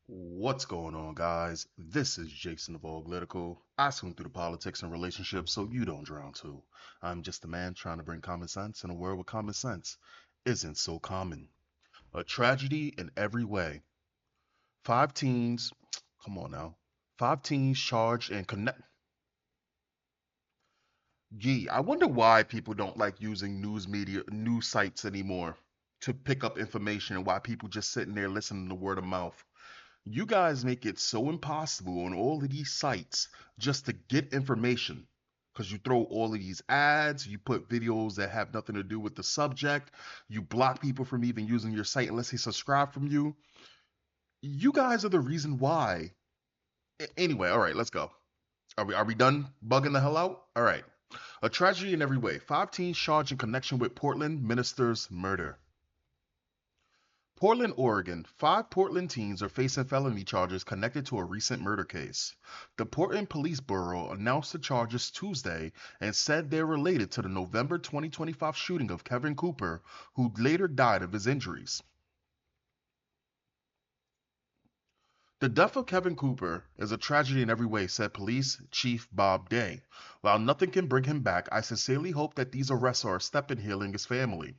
What's going on, guys? This is Jason of Auglitical. I swim through the politics and relationships so you don't drown too. I'm just a man trying to bring common sense in a world where common sense isn't so common. A tragedy in every way. Five teens, come on now. Five teens charged and connect. Gee, I wonder why people don't like using news sites anymore to pick up information and why people just sitting there listening to word of mouth. You guys make it so impossible on all of these sites just to get information. Because you throw all of these ads, you put videos that have nothing to do with the subject, you block people from even using your site unless they subscribe from you. You guys are the reason why. Anyway, all right, let's go. Are we done bugging the hell out? All right. A tragedy in every way. Five teens charged in connection with Portland minister's murder. Portland, Oregon. Five Portland teens are facing felony charges connected to a recent murder case. The Portland Police Bureau announced the charges Tuesday and said they're related to the November 2025 shooting of Kevin Cooper, who later died of his injuries. The death of Kevin Cooper is a tragedy in every way, said Police Chief Bob Day. While nothing can bring him back, I sincerely hope that these arrests are a step in healing his family.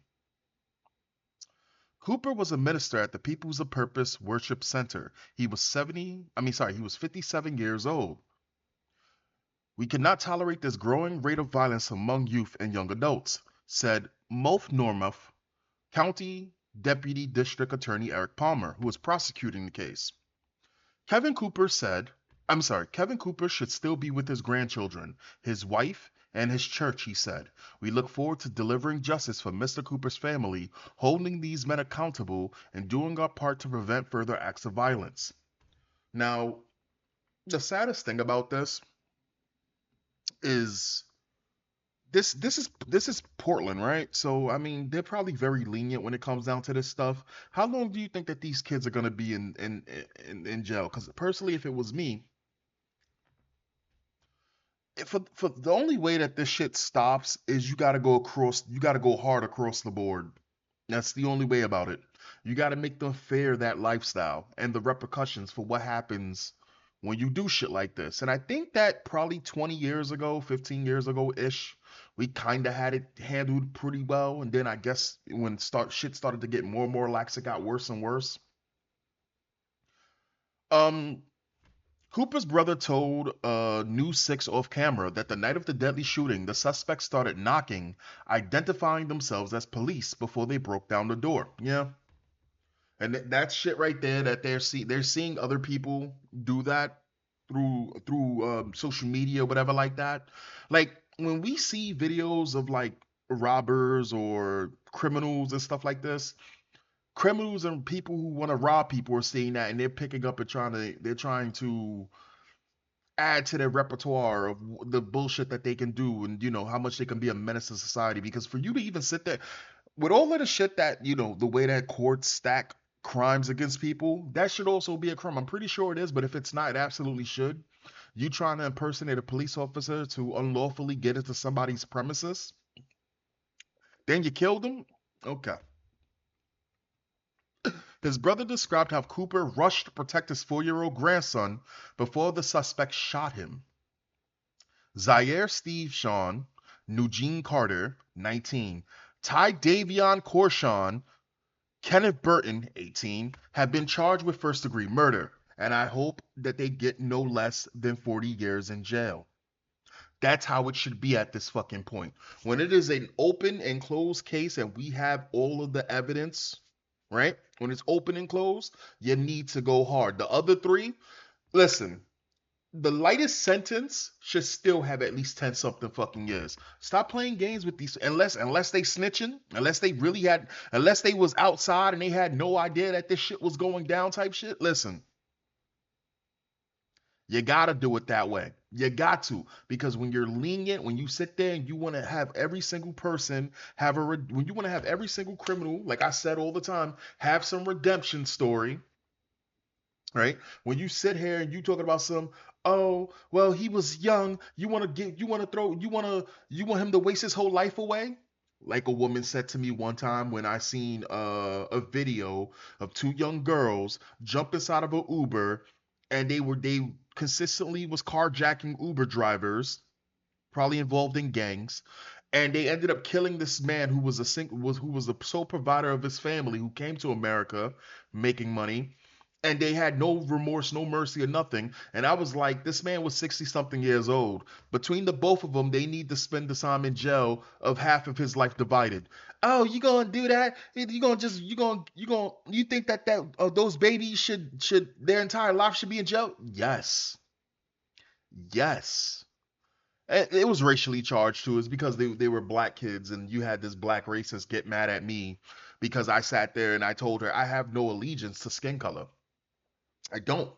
Cooper was a minister at the People's of Purpose Worship Center. He was 57 years old. We cannot tolerate this growing rate of violence among youth and young adults, said Normuth County Deputy District Attorney Eric Palmer, who was prosecuting the case. Kevin Cooper should still be with his grandchildren, his wife, and his church, he said. We look forward to delivering justice for Mr. Cooper's family, holding these men accountable, and doing our part to prevent further acts of violence. Now, the saddest thing about this is this is Portland, right? So I mean, they're probably very lenient when it comes down to this stuff. How long do you think that these kids are gonna be in jail? Because personally, if it was me, for the only way that this shit stops is you gotta go hard across the board. That's the only way about it. You gotta make them fear that lifestyle and the repercussions for what happens when you do shit like this. And I think that probably 20 years ago, 15 years ago ish, we kind of had it handled pretty well. And then I guess when shit started to get more and more lax, it got worse and worse. Um, Cooper's brother told News 6 off camera that the night of the deadly shooting, the suspects started knocking, identifying themselves as police before they broke down the door. Yeah. And that shit right there that they're seeing other people do that through social media, whatever like that. Like when we see videos of like robbers or criminals and stuff like this, criminals and people who want to rob people are seeing that and they're picking up and they're trying to add to their repertoire of the bullshit that they can do and how much they can be a menace to society. Because for you to even sit there with all of the shit that the way that courts stack crimes against people, that should also be a crime. I'm pretty sure it is, but if it's not, it absolutely should. You trying to impersonate a police officer to unlawfully get into somebody's premises, then you killed them. Okay. His brother described how Cooper rushed to protect his 4-year-old grandson before the suspect shot him. Zaire Steve Sean, Eugene Carter, 19, Ty Davion Corshawn, Kenneth Burton, 18, have been charged with first-degree murder, and I hope that they get no less than 40 years in jail. That's how it should be at this fucking point. When it is an open and closed case and we have all of the evidence, right? When it's open and closed, you need to go hard. The other three, listen, the lightest sentence should still have at least 10 something fucking years. Stop playing games with these unless they snitching, unless they was outside and they had no idea that this shit was going down type shit. Listen, you gotta do it that way. You got to, because when you're lenient, when you sit there and you want to have every single person when you want to have every single criminal, like I said all the time, have some redemption story, right? When you sit here and you talking about oh, well, he was young. You want to you want him to waste his whole life away? Like a woman said to me one time when I seen a video of two young girls jump inside of an Uber, and they consistently was carjacking Uber drivers, probably involved in gangs, and they ended up killing this man who was who was the sole provider of his family, who came to America making money, and they had no remorse, no mercy, or nothing. And I was like, this man was 60 something years old. Between the both of them, they need to spend the time in jail of half of his life divided. Oh, you gonna do that? You gonna just you think that those babies should their entire life should be in jail? Yes, yes. It was racially charged too. It's because they were black kids, and you had this black racist get mad at me because I sat there and I told her I have no allegiance to skin color. I don't.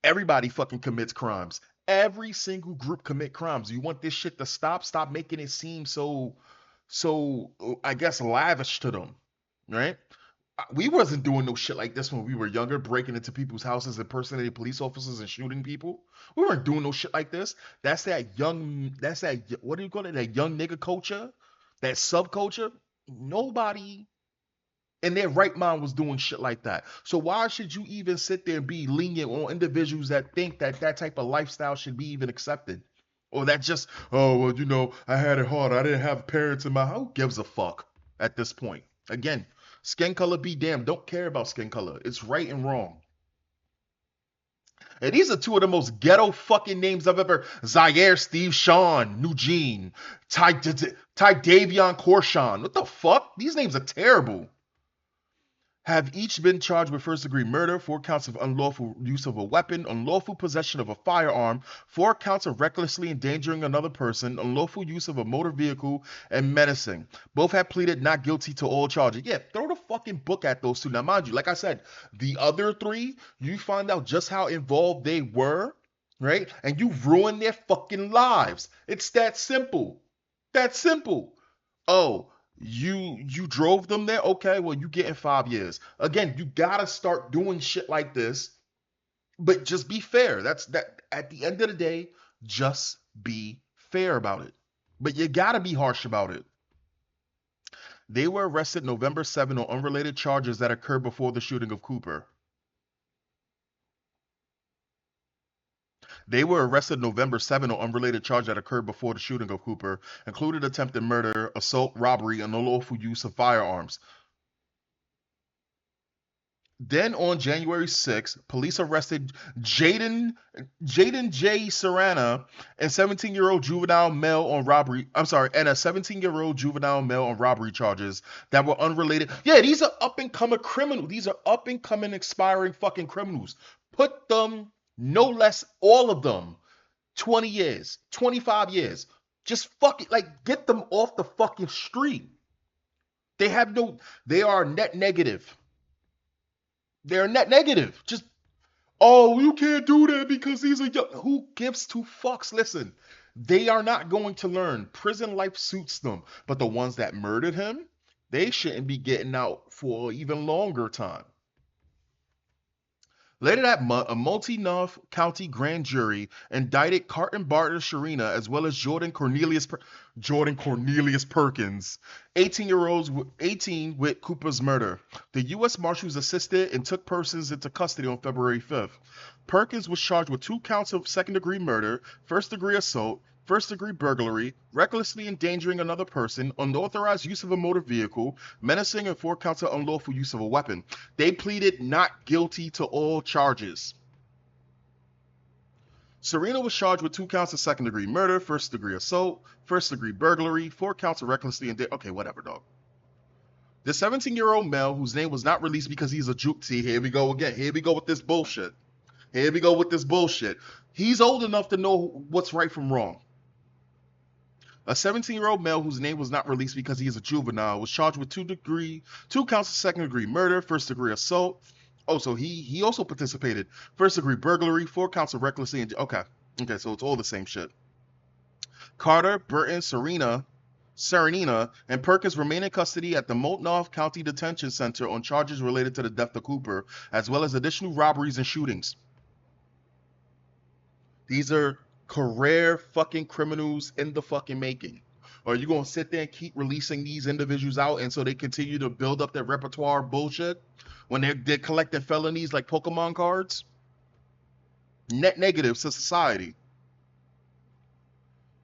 Everybody fucking commits crimes. Every single group commit crimes. You want this shit to stop? Stop making it seem so I guess lavish to them, right? We wasn't doing no shit like this when we were younger, breaking into people's houses, impersonating police officers and shooting people. We weren't doing no shit like this. That's that, what do you call it? That young nigga culture, that subculture. Nobody in their right mind was doing shit like that. So why should you even sit there and be lenient on individuals that think that that type of lifestyle should be even accepted? Or that just, oh, well, I had it hard. I didn't have parents in my house. Who gives a fuck at this point? Again, skin color be damned. Don't care about skin color. It's right and wrong. And these are two of the most ghetto fucking names I've ever. Zaire, Steve, Sean, Nugene, Ty Davion, Corshawn. What the fuck? These names are terrible. Have each been charged with first degree murder, 4 counts of unlawful use of a weapon, unlawful possession of a firearm, 4 counts of recklessly endangering another person, unlawful use of a motor vehicle, and menacing. Both have pleaded not guilty to all charges. Yeah, throw the fucking book at those two. Now, mind you, like I said, the other three, you find out just how involved they were, right? And you ruin their fucking lives. It's that simple. That simple. Oh, you drove them there? Okay, well, you getting 5 years. Again, you gotta start doing shit like this, but just be fair. That's that at the end of the day, just be fair about it. But you gotta be harsh about it. They were arrested November 7 on unrelated charges that occurred before the shooting of Cooper. They were arrested November 7 on unrelated charges that occurred before the shooting of Cooper, included attempted murder, assault, robbery, and unlawful use of firearms. Then on January 6th, police arrested Jaden Jaden J. Serrana and 17-year-old juvenile male on robbery. I'm sorry, and a 17-year-old juvenile male on robbery charges that were unrelated. Yeah, these are up and coming criminals. These are up and coming expiring fucking criminals. Put them, no less, all of them, 20 years, 25 years. Just fucking like get them off the fucking street. They have no. They are net negative. They're net negative. Just, oh, you can't do that because these are young. Who gives two fucks? Listen, they are not going to learn. Prison life suits them. But the ones that murdered him, they shouldn't be getting out for an even longer time. Later that month, a multi-North County grand jury indicted Carton Barter Sharina as well as Jordan Cornelius Perkins, 18-year-olds 18 with Cooper's murder. The U.S. Marshals assisted and took persons into custody on February 5th. Perkins was charged with 2 counts of second-degree murder, first-degree assault, first-degree burglary, recklessly endangering another person, unauthorized use of a motor vehicle, menacing, and 4 counts of unlawful use of a weapon. They pleaded not guilty to all charges. Serena was charged with 2 counts of second-degree murder, first-degree assault, first-degree burglary, 4 counts of recklessly endangering. Okay, whatever, dog. The 17-year-old male, whose name was not released because he's a juke. See, here we go again. Here we go with this bullshit. Here we go with this bullshit. He's old enough to know what's right from wrong. A 17-year-old male whose name was not released because he is a juvenile was charged with 2 counts of second-degree murder, first-degree assault. Oh, so he also participated. First-degree burglary, 4 counts of recklessly. Okay, so it's all the same shit. Carter, Burton, Serenina, and Perkins remain in custody at the Multnomah County Detention Center on charges related to the death of Cooper, as well as additional robberies and shootings. These are career fucking criminals in the fucking making. Or are you gonna sit there and keep releasing these individuals out, and so they continue to build up their repertoire of bullshit when they're collecting felonies like Pokemon cards? Net negative to society,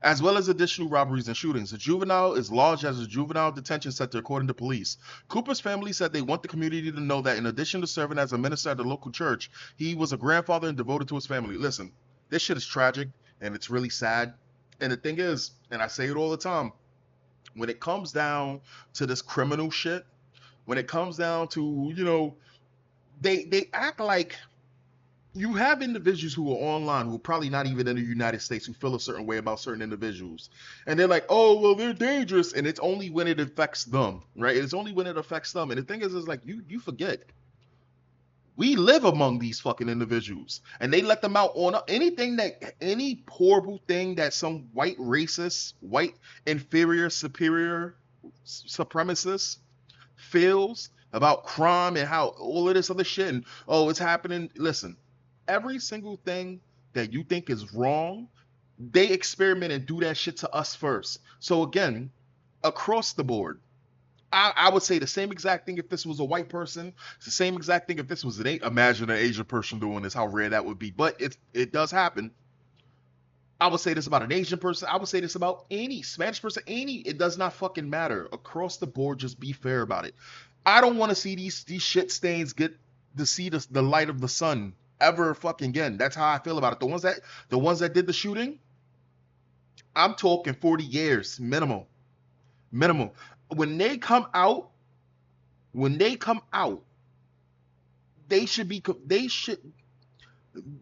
as well as additional robberies and shootings. The juvenile is lodged as a juvenile detention center, according to police. Cooper's family said they want the community to know that in addition to serving as a minister at the local church, he was a grandfather and devoted to his family. Listen, this shit is tragic and it's really sad. And the thing is, and I say it all the time, when it comes down to this criminal shit, when it comes down to, they act like you have individuals who are online who are probably not even in the United States who feel a certain way about certain individuals. And they're like, oh, well, they're dangerous. And it's only when it affects them, right? It's only when it affects them. And the thing is like, you forget. We live among these fucking individuals. And they let them out on any horrible thing that some white racist, white inferior, superior supremacist feels about crime and how all of this other shit and oh, it's happening. Listen, every single thing that you think is wrong, they experiment and do that shit to us first. So again, across the board, I would say the same exact thing if this was a white person. It's the same exact thing if this was imagine an Asian person doing this, how rare that would be. But it does happen. I would say this about an Asian person. I would say this about any Spanish person. It does not fucking matter. Across the board, just be fair about it. I don't want to see these shit stains get to see the light of the sun ever fucking again. That's how I feel about it. The ones that did the shooting, I'm talking 40 years minimum. Minimum. When they come out, they should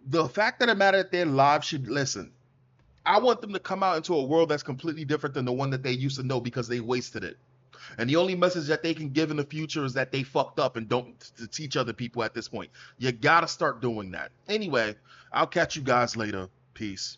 the fact of the matter that their lives should listen. I want them to come out into a world that's completely different than the one that they used to know because they wasted it. And the only message that they can give in the future is that they fucked up and don't to teach other people at this point. You gotta start doing that. Anyway, I'll catch you guys later. Peace.